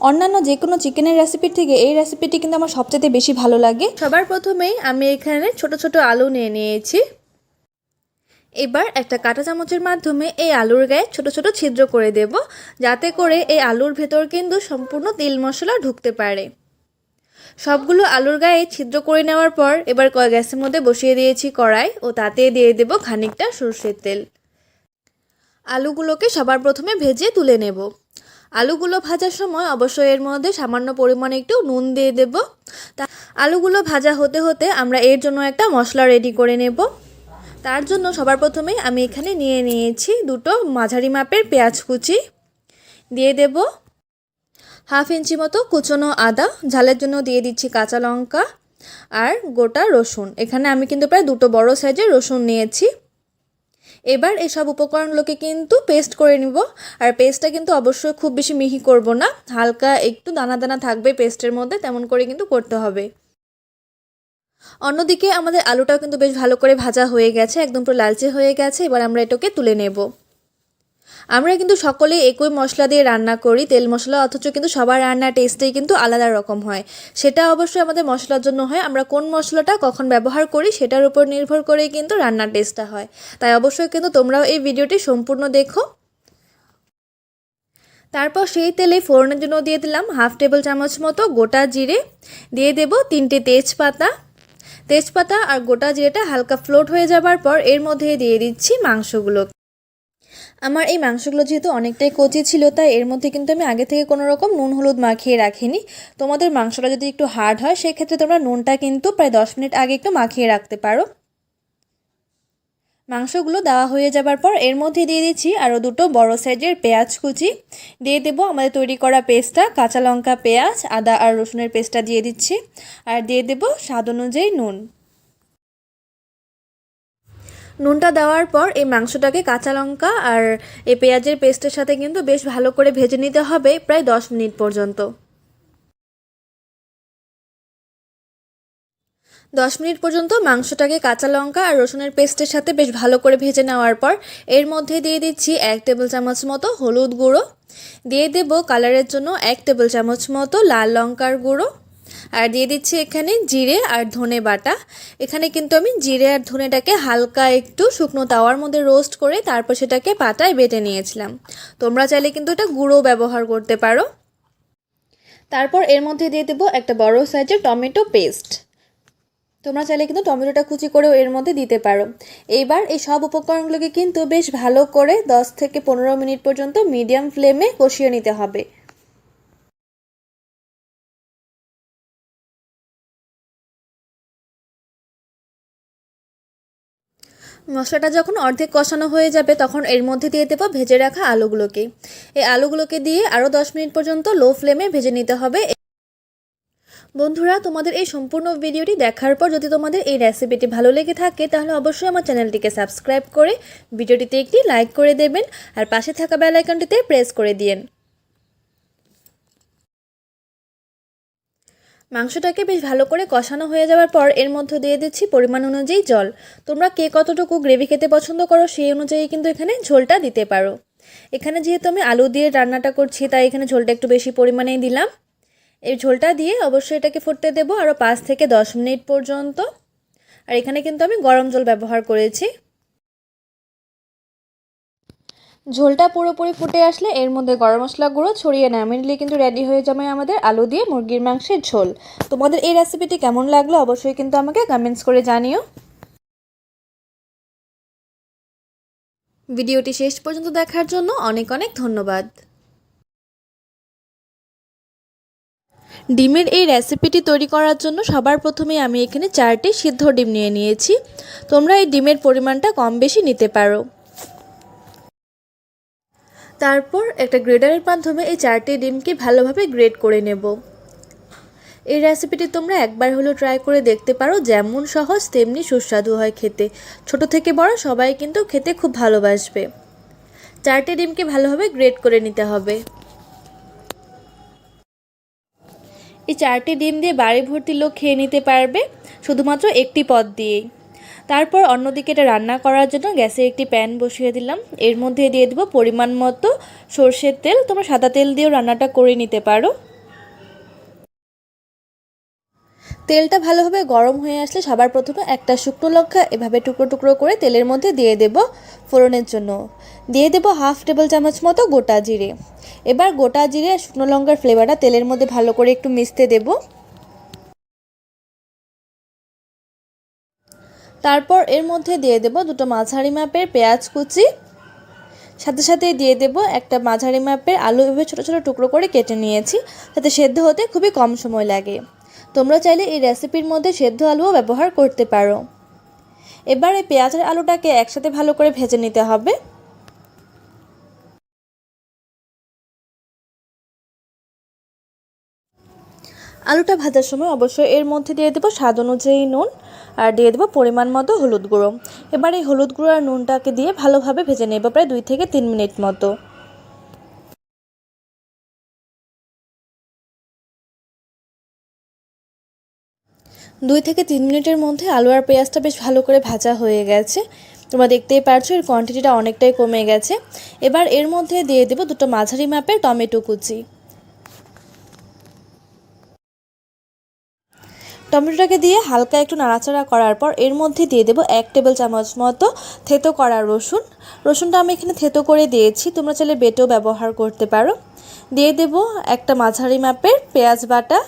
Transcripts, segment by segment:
অন্যান্য যে কোনো চিকেনের রেসিপির থেকে এই রেসিপিটি কিন্তু আমার সবচেয়ে বেশি ভালো লাগে। সবার প্রথমেই আমি এখানে ছোট ছোট আলু নিয়ে নিয়েছি। এবার একটা কাঁটা চামচের মাধ্যমে এই আলুর গায়ে ছোট ছোট ছিদ্র করে দেব, যাতে করে এই আলুর ভেতর কিন্তু সম্পূর্ণ তেল মশলা ঢুকতে পারে। সবগুলো আলুর গায়ে ছিদ্র করে নেওয়ার পর এবার গ্যাসের মধ্যে বসিয়ে দিয়েছি কড়াই ও তাতে দিয়ে দেব খানিকটা সরষের তেল। আলুগুলোকে সবার প্রথমে ভেজে তুলে নেব। আলুগুলো ভাজার সময় অবশ্যই এর মধ্যে সামান্য পরিমাণে একটু নুন দিয়ে দেব। আলুগুলো ভাজা হতে হতে আমরা এর জন্য একটা মশলা রেডি করে নেব। তার জন্য সবার প্রথমেই আমি এখানে নিয়ে নিয়েছি দুটো মাঝারি মাপের পেঁয়াজ কুচি, দিয়ে দেব হাফ ইঞ্চি মতো কুচনো আদা, ঝালের জন্য দিয়ে দিচ্ছি কাঁচা লঙ্কা আর গোটা রসুন। এখানে আমি কিন্তু প্রায় দুটো বড় সাইজের রসুন নিয়েছি। এবার এই সব উপকরণগুলোকে কিন্তু পেস্ট করে নিব। আর পেস্টটা কিন্তু অবশ্যই খুব বেশি মিহি করব না, হালকা একটু দানা দানা থাকবে পেস্টের মধ্যে, তেমন করে কিন্তু করতে হবে। অন্যদিকে আমাদের আলুটাও কিন্তু বেশ ভালো করে ভাজা হয়ে গেছে, একদম পুরো লালচে হয়ে গেছে। এবার আমরা এটাকে তুলে নেব। আমরা কিন্তু সকলেই একই মশলা দিয়ে রান্না করি, তেল মশলা, অথচ কিন্তু সবার রান্নার টেস্টেই কিন্তু আলাদা রকম হয়। সেটা অবশ্যই আমাদের মশলার জন্য হয়, আমরা কোন মশলাটা কখন ব্যবহার করি সেটার উপর নির্ভর করেই কিন্তু রান্নার টেস্টটা হয়। তাই অবশ্যই কিন্তু তোমরাও এই ভিডিওটি সম্পূর্ণ দেখো। তারপর সেই তেলে ফোড়নের জন্য দিয়ে দিলাম হাফ টেবিল চামচ মতো গোটা জিরে, দিয়ে দেব 3টে তেজপাতা আর গোটা জিরেটা হালকা ফ্লোট হয়ে যাবার পর এর মধ্যে দিয়ে দিচ্ছি মাংসগুলো। আমার এই মাংসগুলো যেহেতু অনেকটাই কচি ছিল, তাই এর মধ্যে কিন্তু আমি আগে থেকে কোনো রকম নুন হলুদ মাখিয়ে রাখিনি। তোমাদের মাংসটা যদি একটু হার্ড হয় সেক্ষেত্রে তোমরা নুনটা কিন্তু প্রায় 10 মিনিট আগে একটু মাখিয়ে রাখতে পারো। মাংসগুলো দেওয়া হয়ে যাবার পর এর মধ্যে দিয়ে দিচ্ছি আরও দুটো বড় সাইজের পেঁয়াজ কুচি, দিয়ে দেবো আমাদের তৈরি করা পেস্টটা, কাঁচা লঙ্কা, পেঁয়াজ, আদা আর রসুনের পেস্টটা দিয়ে দিচ্ছি, আর দিয়ে দেবো স্বাদ অনুযায়ী নুন। নুনটা দেওয়ার পর এই মাংসটাকে কাঁচা লঙ্কা আর এই পেঁয়াজের পেস্টের সাথে কিন্তু বেশ ভালো করে ভেজে নিতে হবে প্রায় 10 মিনিট পর্যন্ত। 10 মিনিট পর্যন্ত মাংসটাকে কাঁচা লঙ্কা আর রসুনের পেস্টের সাথে বেশ ভালো করে ভেজে নেওয়ার পর এর মধ্যে দিয়ে দিচ্ছি 1 টেবিল চামচ মতো হলুদ গুঁড়ো, দিয়ে দেব কালারের জন্য 1 টেবিল চামচ মতো লাল লঙ্কার গুঁড়ো, আর দিয়ে দিচ্ছি এখানে জিরে আর ধনে বাটা। এখানে কিন্তু আমি জিরে আর ধনেটাকে হালকা একটু শুকনো তাওয়ার মধ্যে রোস্ট করে তারপর সেটাকে পাটায় বেটে নিয়েছিলাম। তোমরা চাইলে কিন্তু এটা গুঁড়ো ব্যবহার করতে পারো। তারপর এর মধ্যে দিয়ে দেবো একটা বড় সাইজের টমেটো পেস্ট। তোমরা চাইলে কিন্তু টমেটোটা কুচি করেও এর মধ্যে দিতে পারো। এইবার এই সব উপকরণগুলোকে কিন্তু বেশ ভালো করে 10 থেকে 15 মিনিট পর্যন্ত মিডিয়াম ফ্লেমে কষিয়ে নিতে হবে। মশলাটা যখন অর্ধেক কষানো হয়ে যাবে তখন এর মধ্যে দিয়ে দেবো ভেজে রাখা আলুগুলোকে। এই আলুগুলোকে দিয়ে আরও 10 মিনিট পর্যন্ত লো ফ্লেমে ভেজে নিতে হবে। বন্ধুরা, তোমাদের এই সম্পূর্ণ ভিডিওটি দেখার পর যদি তোমাদের এই রেসিপিটি ভালো লেগে থাকে তাহলে অবশ্যই আমার চ্যানেলটিকে সাবস্ক্রাইব করে ভিডিওটিতে একটি লাইক করে দেবেন আর পাশে থাকা বেল আইকনটিতে প্রেস করে দিন। মাংসটাকে বেশ ভালো করে কষানো হয়ে যাওয়ার পর এর মধ্যে দিয়ে দিচ্ছি পরিমাণ অনুযায়ী জল। তোমরা কে কতটুকু গ্রেভি খেতে পছন্দ করো সেই অনুযায়ী কিন্তু এখানে ঝোলটা দিতে পারো। এখানে যেহেতু আমি আলু দিয়ে রান্নাটা করছি তাই এখানে ঝোলটা একটু বেশি পরিমাণেই দিলাম। এই ঝোলটা দিয়ে অবশ্যই এটাকে ফুটতে দেবো আরও 5 থেকে 10 মিনিট পর্যন্ত। আর এখানে কিন্তু আমি গরম জল ব্যবহার করেছি। ঝোলটা পুরোপুরি ফুটে আসলে এর মধ্যে গরম মশলা গুঁড়ো ছড়িয়ে নামিয়ে নিলে কিন্তু রেডি হয়ে যাবে আমাদের আলু দিয়ে মুরগির মাংসের ঝোল। তোমাদের এই রেসিপিটি কেমন লাগলো অবশ্যই কিন্তু আমাকে কমেন্টস করে জানিও। ভিডিওটি শেষ পর্যন্ত দেখার জন্য অনেক অনেক ধন্যবাদ। ডিমের এই রেসিপিটি তৈরি করার জন্য সবার প্রথমে আমি এখানে 4টি সিদ্ধ ডিম নিয়ে নিয়েছি। তোমরা এই ডিমের পরিমাণটা কম বেশি নিতে পারো। তারপর একটা গ্রেটারের মাধ্যমে এই 4টি ডিমকে ভালোভাবে গ্রেট করে নেব। এই রেসিপিটি তোমরা একবার হলেও ট্রাই করে দেখতে পারো, যেমন সহজ তেমনি সুস্বাদু হয় খেতে। ছোট থেকে বড় সবাই কিন্তু খেতে খুব ভালোবাসবে। 4টি ডিমকে ভালোভাবে গ্রেট করে নিতে হবে। এই 4টি ডিম দিয়ে বাড়ি ভর্তি লোক খেয়ে নিতে পারবে শুধুমাত্র একটি পদ দিয়েই। তারপর অন্যদিকে এটা রান্না করার জন্য গ্যাসে একটি প্যান বসিয়ে দিলাম। এর মধ্যে দিয়ে দেবো পরিমাণ মতো সরষের তেল। তোমরা সাদা তেল দিয়েও রান্নাটা করে নিতে পারো। তেলটা ভালোভাবে গরম হয়ে আসলে সবার প্রথমে একটা শুকনো লঙ্কা এভাবে টুকরো টুকরো করে তেলের মধ্যে দিয়ে দেব ফোড়নের জন্য। দিয়ে দেব হাফ টেবিল চামচ মতো গোটা জিরে। এবার গোটা জিরে আর শুকনো লঙ্কার ফ্লেভারটা তেলের মধ্যে ভালো করে একটু মিশতে দেব। তারপর এর মধ্যে দিয়ে দেব দুটো মাঝারি মাপের পেঁয়াজ কুচি, সাথে সাথে দিয়ে দেব একটা মাঝারি মাপের আলু এভাবে ছোটো ছোটো টুকরো করে কেটে নিয়েছি, যাতে সেদ্ধ হতে খুবই কম সময় লাগে। তোমরা চাইলে এই রেসিপির মধ্যে সেদ্ধ আলুও ব্যবহার করতে পারো। এবার এই পেঁয়াজ আর আলুটাকে একসাথে ভালো করে ভেজে নিতে হবে। আলুটা ভাজার সময় অবশ্যই এর মধ্যে দিয়ে দেবো স্বাদ অনুযায়ী নুন আর দিয়ে দেবো পরিমাণ মতো হলুদ গুঁড়ো। এবার এই হলুদ গুঁড়ো আর নুনটাকে দিয়ে ভালোভাবে ভেজে নেব প্রায় 2 থেকে 3 মিনিট মতো। 2 থেকে 3 মিনিটের মধ্যে আলু আর পেঁয়াজটা বেশ ভালো করে ভাজা হয়ে গেছে। তোমরা দেখতেই পারছো এর কোয়ান্টিটিটা অনেকটাই কমে গেছে। এবার এর মধ্যে দিয়ে দেবো দুটো মাঝারি মাপের টমেটো কুচি। টমেটোটাকে দিয়ে হালকা একটু নাড়াচাড়া করার পর এর মধ্যে দিয়ে দেবো 1 টেবিল চামচ মতো থেতো করা রসুনটা আমি এখানে থেতো করে দিয়েছি, তোমরা চাইলে বেটেও ব্যবহার করতে পারো। দিয়ে দেবো একটা মাঝারি মাপের পেঁয়াজ বাটা।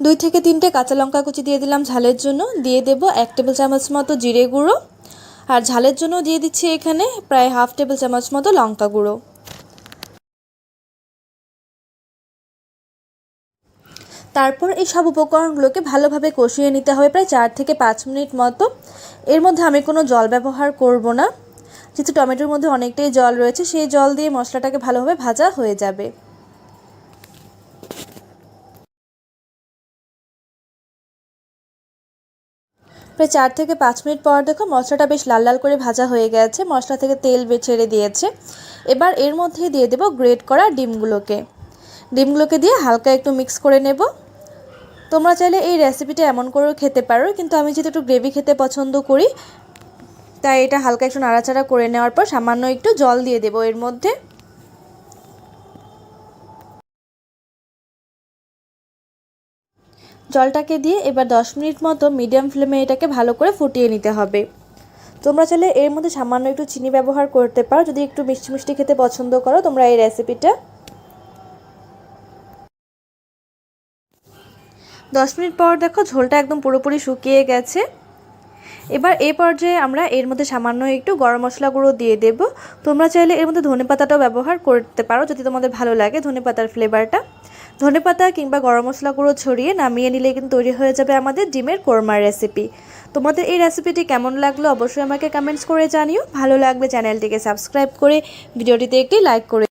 2 থেকে 3টে কাঁচা লঙ্কা কুচি দিয়ে দিলাম ঝালের জন্য। দিয়ে দেবো 1 টেবিল চামচ মতো জিরে গুঁড়ো, আর ঝালের জন্য দিয়ে দিচ্ছি এখানে প্রায় হাফ টেবিল চামচ মতো লঙ্কা গুঁড়ো। তারপর এই সব উপকরণগুলোকে ভালোভাবে কষিয়ে নিতে হবে প্রায় 4 থেকে 5 মিনিট মতো। এর মধ্যে আমি কোনো জল ব্যবহার করব না, যেহেতু টমেটোর মধ্যে অনেকটাই জল রয়েছে, সেই জল দিয়ে মশলাটাকে ভালোভাবে ভাজা হয়ে যাবে। প্রায় 4 থেকে 5 মিনিট পর দেখো মশলাটা বেশ লাল লাল করে ভাজা হয়ে গেছে, মশলা থেকে তেল ছেড়ে দিয়েছে। এবার এর মধ্যে দিয়ে দেবো গ্রেট করা ডিমগুলোকে দিয়ে হালকা একটু মিক্স করে নেব। তোমরা চাইলে এই রেসিপিটা এমন করেও খেতে পারো, কিন্তু আমি যেহেতু একটু গ্রেভি খেতে পছন্দ করি তাই এটা হালকা একটু নাড়াচাড়া করে নেওয়ার পর সামান্য একটু জল দিয়ে দেবো এর মধ্যে। জলটাকে দিয়ে এবার 10 মিনিট মতো মিডিয়াম ফ্লেমে এটাকে ভালো করে ফুটিয়ে নিতে হবে। তোমরা চাইলে এর মধ্যে সামান্য একটু চিনি ব্যবহার করতে পারো, যদি একটু মিষ্টি মিষ্টি খেতে পছন্দ করো তোমরা এই রেসিপিটা। 10 মিনিট পর দেখো ঝোলটা একদম পুরোপুরি শুকিয়ে গেছে। এবার এই পর্যায়ে আমরা এর মধ্যে সামান্য একটু গরম মশলা গুঁড়ো দিয়ে দেব। তোমরা চাইলে এর মধ্যে ধনেপাতাটাও ব্যবহার করতে পারো যদি তোমাদের ভালো লাগে ধনেপাতার ফ্লেভারটা। ধনেপাতা কিংবা গরম মশলা গুঁড়ো ছড়িয়ে নামিয়ে নিলে কিন্তু তৈরি হয়ে যাবে আমাদের ডিমের কোরমার রেসিপি। তোমাদের এই রেসিপিটি কেমন লাগলো অবশ্যই আমাকে কমেন্টস করে জানিও। ভালো লাগলে চ্যানেলটিকে সাবস্ক্রাইব করে ভিডিওটিতে একটি লাইক করে